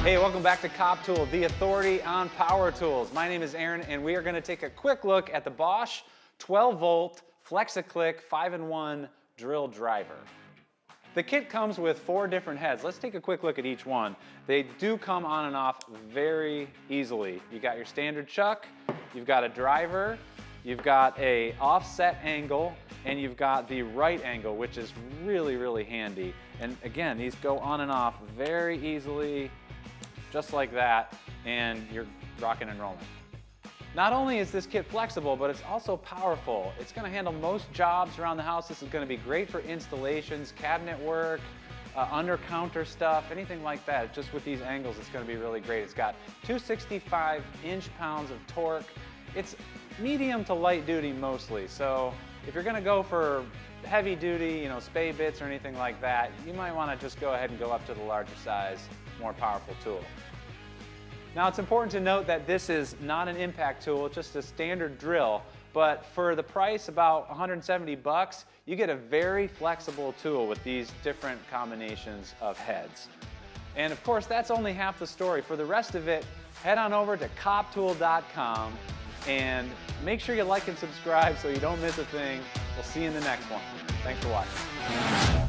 Hey, welcome back to Cop Tool, the authority on power tools. My name is Aaron, and we are going to take a quick look at the Bosch 12-volt Flexiclick 5-in-1 drill driver. The kit comes with 4 different heads. Let's take a quick look at each one. They do come on and off very easily. You got your standard chuck, you've got a driver, you've got a offset angle, and you've got the right angle, which is really, really handy. And again, these go on and off very easily, just like that, and you're rocking and rolling. Not only is this kit flexible, but it's also powerful. It's going to handle most jobs around the house. This is going to be great for installations, cabinet work, under counter stuff, anything like that. Just with these angles, it's going to be really great. It's got 265 inch-pounds of torque. It's medium to light duty mostly, so if you're going to go for heavy duty, you know, spay bits or anything like that, you might want to just go ahead and go up to the larger size, more powerful tool. Now, it's important to note that this is not an impact tool, it's just a standard drill, but for the price, about 170 bucks, you get a very flexible tool with these different combinations of heads. And of course, that's only half the story. For the rest of it, head on over to coptool.com and make sure you like and subscribe so you don't miss a thing. We'll see you in the next one. Thanks for watching.